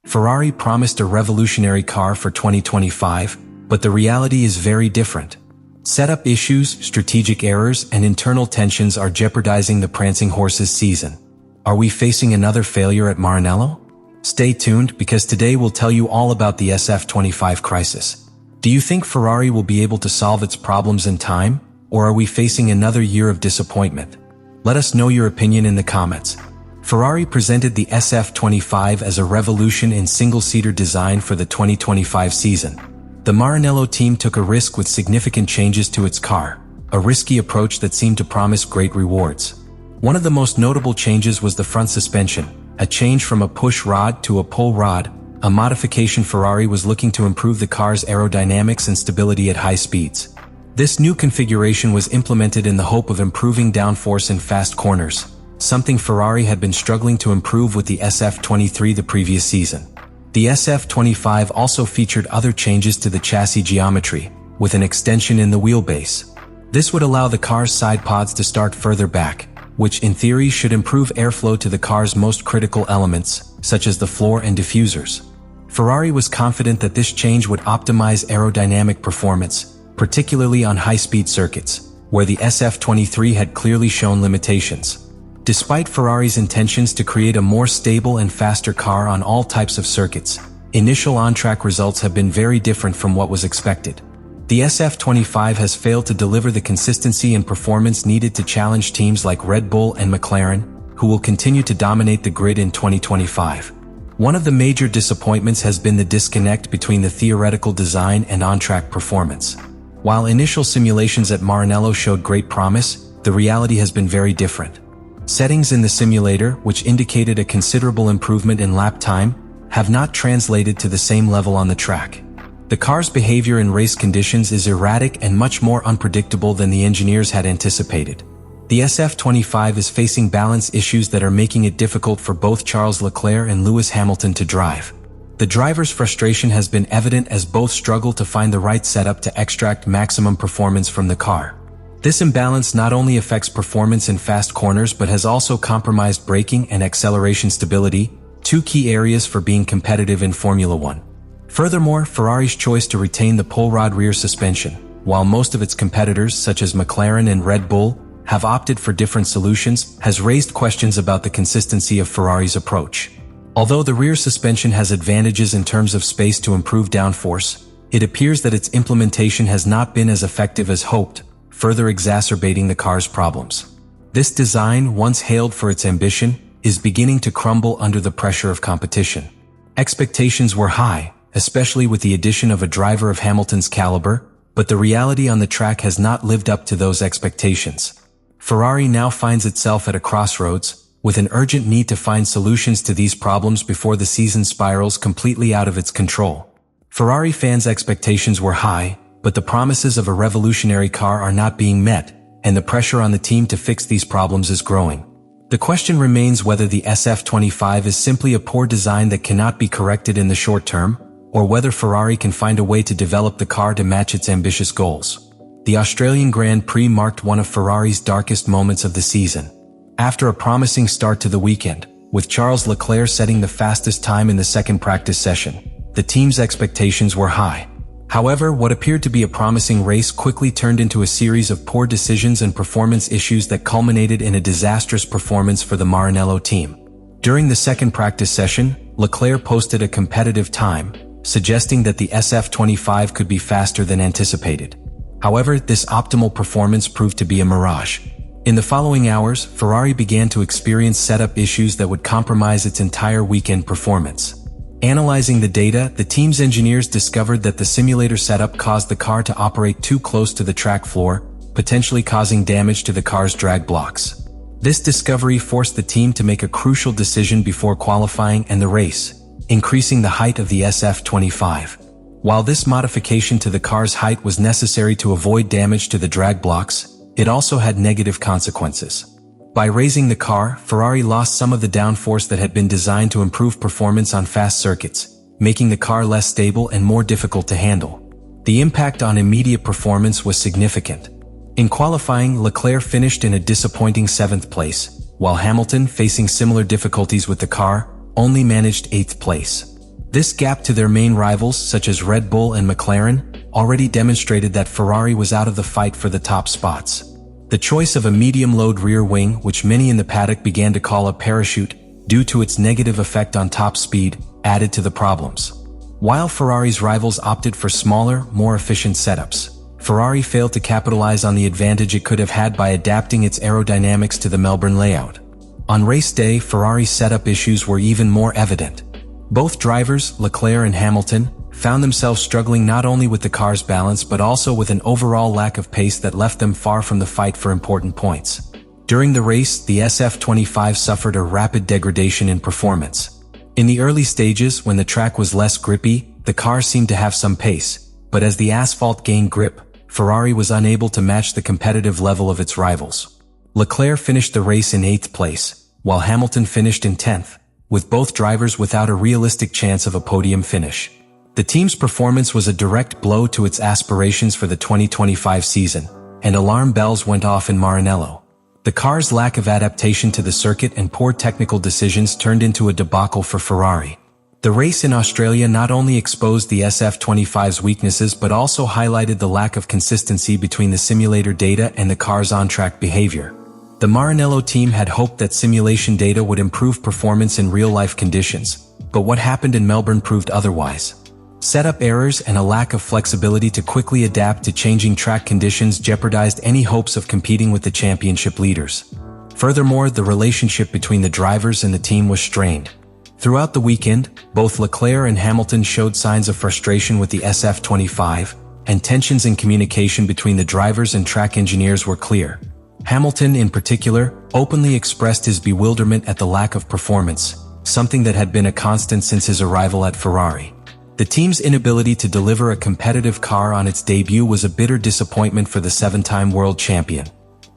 Ferrari promised a revolutionary car for 2025, but the reality is very different. Setup issues, strategic errors, and internal tensions are jeopardizing the prancing horse's season. Are we facing another failure at Maranello? Stay tuned, because today we'll tell you all about the SF-25 crisis. Do you think Ferrari will be able to solve its problems in time, or are we facing another year of disappointment? Let us know your opinion in the comments. Ferrari presented the SF-25 as a revolution in single-seater design for the 2025 season. The Maranello team took a risk with significant changes to its car, a risky approach that seemed to promise great rewards. One of the most notable changes was the front suspension, a change from a push rod to a pull rod, a modification Ferrari was looking to improve the car's aerodynamics and stability at high speeds. This new configuration was implemented in the hope of improving downforce in fast corners, something Ferrari had been struggling to improve with the SF-23 the previous season. The SF-25 also featured other changes to the chassis geometry, with an extension in the wheelbase. This would allow the car's side pods to start further back, which in theory should improve airflow to the car's most critical elements, such as the floor and diffusers. Ferrari was confident that this change would optimize aerodynamic performance, particularly on high-speed circuits, where the SF-23 had clearly shown limitations. Despite Ferrari's intentions to create a more stable and faster car on all types of circuits, initial on-track results have been very different from what was expected. The SF-25 has failed to deliver the consistency and performance needed to challenge teams like Red Bull and McLaren, who will continue to dominate the grid in 2025. One of the major disappointments has been the disconnect between the theoretical design and on-track performance. While initial simulations at Maranello showed great promise, the reality has been very different. Settings in the simulator, which indicated a considerable improvement in lap time, have not translated to the same level on the track. The car's behavior in race conditions is erratic and much more unpredictable than the engineers had anticipated. The SF-25 is facing balance issues that are making it difficult for both Charles Leclerc and Lewis Hamilton to drive. The driver's frustration has been evident as both struggle to find the right setup to extract maximum performance from the car. This imbalance not only affects performance in fast corners but has also compromised braking and acceleration stability, two key areas for being competitive in Formula One. Furthermore, Ferrari's choice to retain the pull rod rear suspension, while most of its competitors such as McLaren and Red Bull have opted for different solutions, has raised questions about the consistency of Ferrari's approach. Although the rear suspension has advantages in terms of space to improve downforce, it appears that its implementation has not been as effective as hoped, further exacerbating the car's problems. This design, once hailed for its ambition, is beginning to crumble under the pressure of competition. Expectations were high, especially with the addition of a driver of Hamilton's caliber, but the reality on the track has not lived up to those expectations. Ferrari now finds itself at a crossroads, with an urgent need to find solutions to these problems before the season spirals completely out of its control. Ferrari fans' expectations were high, but the promises of a revolutionary car are not being met, and the pressure on the team to fix these problems is growing. The question remains whether the SF-25 is simply a poor design that cannot be corrected in the short term, or whether Ferrari can find a way to develop the car to match its ambitious goals. The Australian Grand Prix marked one of Ferrari's darkest moments of the season. After a promising start to the weekend, with Charles Leclerc setting the fastest time in the second practice session, the team's expectations were high. However, what appeared to be a promising race quickly turned into a series of poor decisions and performance issues that culminated in a disastrous performance for the Maranello team. During the second practice session, Leclerc posted a competitive time, suggesting that the SF-25 could be faster than anticipated. However, this optimal performance proved to be a mirage. In the following hours, Ferrari began to experience setup issues that would compromise its entire weekend performance. Analyzing the data, the team's engineers discovered that the simulator setup caused the car to operate too close to the track floor, potentially causing damage to the car's drag blocks. This discovery forced the team to make a crucial decision before qualifying and the race, increasing the height of the SF-25. While this modification to the car's height was necessary to avoid damage to the drag blocks, it also had negative consequences. By raising the car, Ferrari lost some of the downforce that had been designed to improve performance on fast circuits, making the car less stable and more difficult to handle. The impact on immediate performance was significant. In qualifying, Leclerc finished in a disappointing 7th place, while Hamilton, facing similar difficulties with the car, only managed 8th place. This gap to their main rivals, such as Red Bull and McLaren, already demonstrated that Ferrari was out of the fight for the top spots. The choice of a medium-load rear wing, which many in the paddock began to call a parachute due to its negative effect on top speed, added to the problems. While Ferrari's rivals opted for smaller, more efficient setups, Ferrari failed to capitalize on the advantage it could have had by adapting its aerodynamics to the Melbourne layout. On race day, Ferrari's setup issues were even more evident. Both drivers, Leclerc and Hamilton, found themselves struggling not only with the car's balance but also with an overall lack of pace that left them far from the fight for important points. During the race, the SF-25 suffered a rapid degradation in performance. In the early stages, when the track was less grippy, the car seemed to have some pace, but as the asphalt gained grip, Ferrari was unable to match the competitive level of its rivals. Leclerc finished the race in 8th place, while Hamilton finished in 10th, with both drivers without a realistic chance of a podium finish. The team's performance was a direct blow to its aspirations for the 2025 season, and alarm bells went off in Maranello. The car's lack of adaptation to the circuit and poor technical decisions turned into a debacle for Ferrari. The race in Australia not only exposed the SF-25's weaknesses but also highlighted the lack of consistency between the simulator data and the car's on-track behavior. The Maranello team had hoped that simulation data would improve performance in real-life conditions, but what happened in Melbourne proved otherwise. Setup errors and a lack of flexibility to quickly adapt to changing track conditions jeopardized any hopes of competing with the championship leaders. Furthermore, the relationship between the drivers and the team was strained. Throughout the weekend, both Leclerc and Hamilton showed signs of frustration with the SF-25, and tensions in communication between the drivers and track engineers were clear. Hamilton, in particular, openly expressed his bewilderment at the lack of performance, something that had been a constant since his arrival at Ferrari. The team's inability to deliver a competitive car on its debut was a bitter disappointment for the 7-time world champion.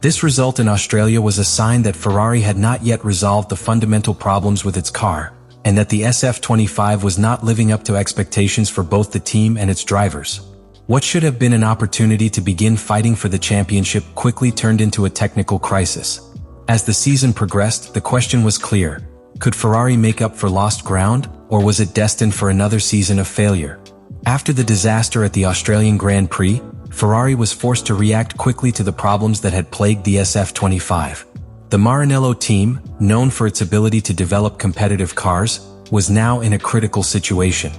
This result in Australia was a sign that Ferrari had not yet resolved the fundamental problems with its car, and that the SF-25 was not living up to expectations for both the team and its drivers. What should have been an opportunity to begin fighting for the championship quickly turned into a technical crisis. As the season progressed, the question was clear. Could Ferrari make up for lost ground, or was it destined for another season of failure? After the disaster at the Australian Grand Prix, Ferrari was forced to react quickly to the problems that had plagued the SF-25. The Maranello team, known for its ability to develop competitive cars, was now in a critical situation.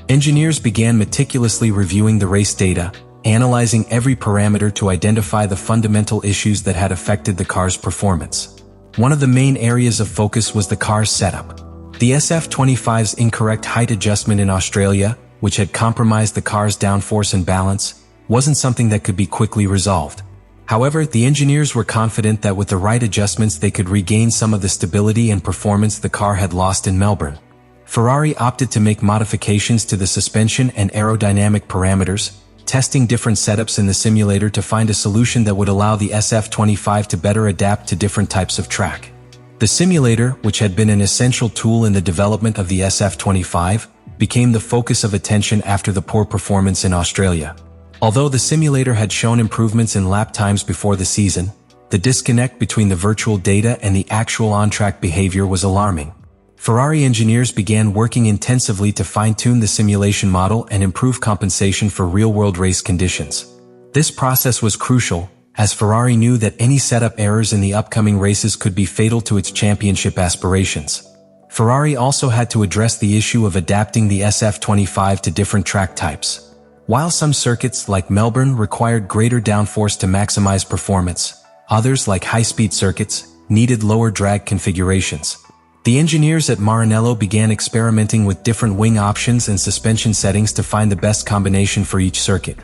Engineers began meticulously reviewing the race data, analyzing every parameter to identify the fundamental issues that had affected the car's performance. One of the main areas of focus was the car's setup. The SF-25's incorrect height adjustment in Australia, which had compromised the car's downforce and balance, wasn't something that could be quickly resolved. However, the engineers were confident that with the right adjustments they could regain some of the stability and performance the car had lost in Melbourne. Ferrari opted to make modifications to the suspension and aerodynamic parameters, testing different setups in the simulator to find a solution that would allow the SF-25 to better adapt to different types of track. The simulator, which had been an essential tool in the development of the SF-25, became the focus of attention after the poor performance in Australia. Although the simulator had shown improvements in lap times before the season, the disconnect between the virtual data and the actual on-track behavior was alarming. Ferrari engineers began working intensively to fine-tune the simulation model and improve compensation for real-world race conditions. This process was crucial, as Ferrari knew that any setup errors in the upcoming races could be fatal to its championship aspirations. Ferrari also had to address the issue of adapting the SF-25 to different track types. While some circuits, like Melbourne, required greater downforce to maximize performance, others, like high-speed circuits, needed lower drag configurations. The engineers at Maranello began experimenting with different wing options and suspension settings to find the best combination for each circuit.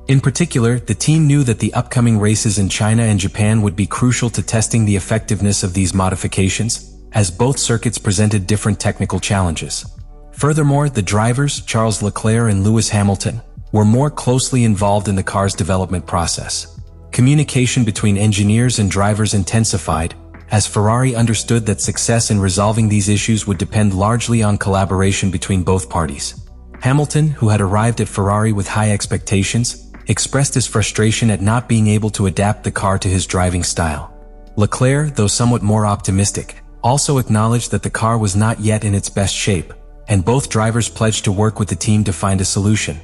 In particular, the team knew that the upcoming races in China and Japan would be crucial to testing the effectiveness of these modifications, as both circuits presented different technical challenges. Furthermore, the drivers, Charles Leclerc and Lewis Hamilton, were more closely involved in the car's development process. Communication between engineers and drivers intensified, as Ferrari understood that success in resolving these issues would depend largely on collaboration between both parties. Hamilton, who had arrived at Ferrari with high expectations, expressed his frustration at not being able to adapt the car to his driving style. Leclerc, though somewhat more optimistic, also acknowledged that the car was not yet in its best shape. and both drivers pledged to work with the team to find a solution.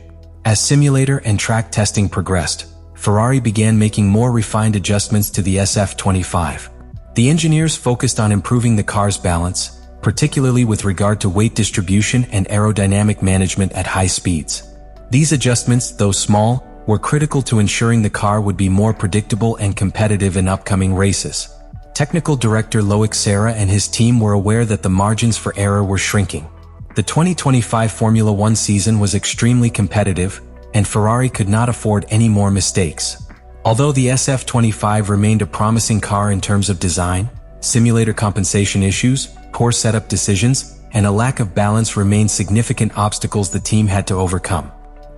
As simulator and track testing progressed, Ferrari began making more refined adjustments to the SF-25. The engineers focused on improving the car's balance, particularly with regard to weight distribution and aerodynamic management at high speeds. These adjustments, though small, were critical to ensuring the car would be more predictable and competitive in upcoming races. Technical director Leclerc and his team were aware that the margins for error were shrinking. The 2025 Formula One season was extremely competitive, and Ferrari could not afford any more mistakes. Although the SF-25 remained a promising car in terms of design, simulator compensation issues, poor setup decisions, and a lack of balance remained significant obstacles the team had to overcome.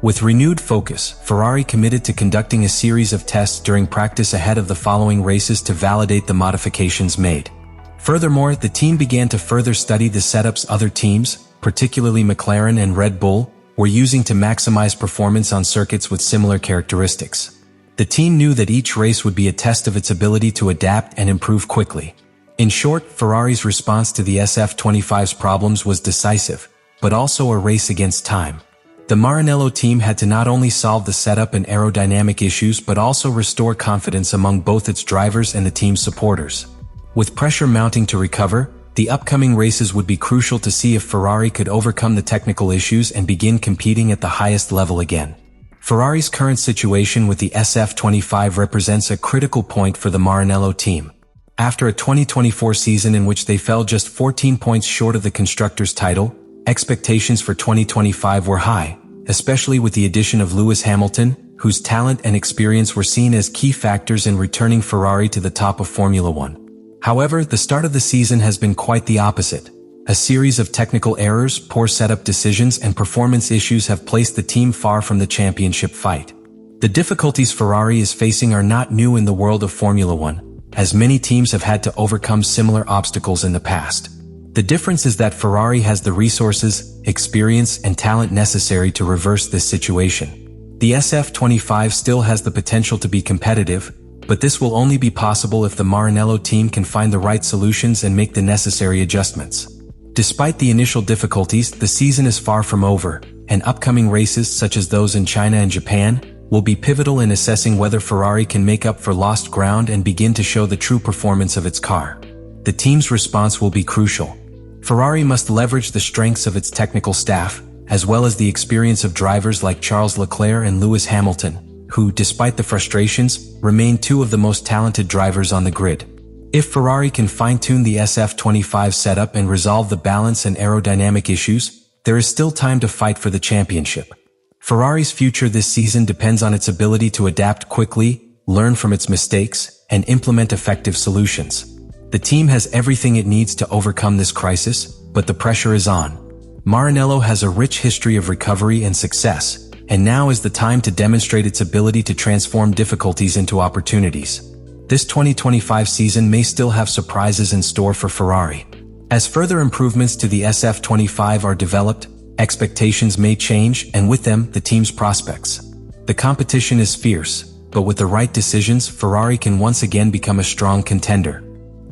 With renewed focus, Ferrari committed to conducting a series of tests during practice ahead of the following races to validate the modifications made. Furthermore, the team began to further study the setups other teams, particularly McLaren and Red Bull, were using to maximize performance on circuits with similar characteristics. The team knew that each race would be a test of its ability to adapt and improve quickly. In short, Ferrari's response to the SF-25's problems was decisive, but also a race against time. The Maranello team had to not only solve the setup and aerodynamic issues but also restore confidence among both its drivers and the team's supporters. With pressure mounting to recover, the upcoming races would be crucial to see if Ferrari could overcome the technical issues and begin competing at the highest level again. Ferrari's current situation with the SF-25 represents a critical point for the Maranello team. After a 2024 season in which they fell just 14 points short of the Constructors' title, expectations for 2025 were high, especially with the addition of Lewis Hamilton, whose talent and experience were seen as key factors in returning Ferrari to the top of Formula One. However, the start of the season has been quite the opposite. A series of technical errors, poor setup decisions, and performance issues have placed the team far from the championship fight. The difficulties Ferrari is facing are not new in the world of Formula One, as many teams have had to overcome similar obstacles in the past. The difference is that Ferrari has the resources, experience, and talent necessary to reverse this situation. The SF-25 still has the potential to be competitive, but this will only be possible if the Maranello team can find the right solutions and make the necessary adjustments. Despite the initial difficulties, the season is far from over, and upcoming races such as those in China and Japan will be pivotal in assessing whether Ferrari can make up for lost ground and begin to show the true performance of its car. The team's response will be crucial. Ferrari must leverage the strengths of its technical staff, as well as the experience of drivers like Charles Leclerc and Lewis Hamilton, who, despite the frustrations, remain two of the most talented drivers on the grid. If Ferrari can fine-tune the SF-25 setup and resolve the balance and aerodynamic issues, there is still time to fight for the championship. Ferrari's future this season depends on its ability to adapt quickly, learn from its mistakes, and implement effective solutions. The team has everything it needs to overcome this crisis, but the pressure is on. Maranello has a rich history of recovery and success, and now is the time to demonstrate its ability to transform difficulties into opportunities. This 2025 season may still have surprises in store for Ferrari. As further improvements to the SF-25 are developed, expectations may change, and with them, the team's prospects. The competition is fierce, but with the right decisions, Ferrari can once again become a strong contender.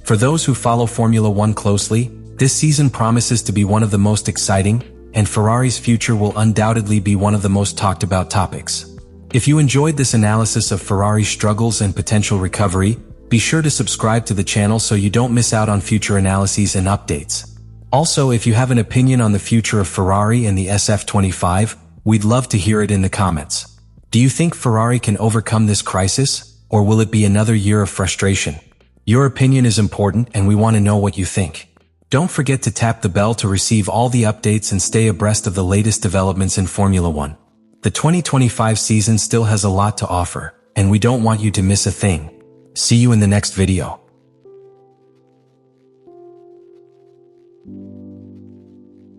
For those who follow Formula One closely, this season promises to be one of the most exciting, and Ferrari's future will undoubtedly be one of the most talked about topics. If you enjoyed this analysis of Ferrari's struggles and potential recovery, be sure to subscribe to the channel so you don't miss out on future analyses and updates. Also, if you have an opinion on the future of Ferrari and the SF-25, we'd love to hear it in the comments. Do you think Ferrari can overcome this crisis, or will it be another year of frustration? Your opinion is important, and we want to know what you think. Don't forget to tap the bell to receive all the updates and stay abreast of the latest developments in Formula One. The 2025 season still has a lot to offer, and we don't want you to miss a thing. See you in the next video.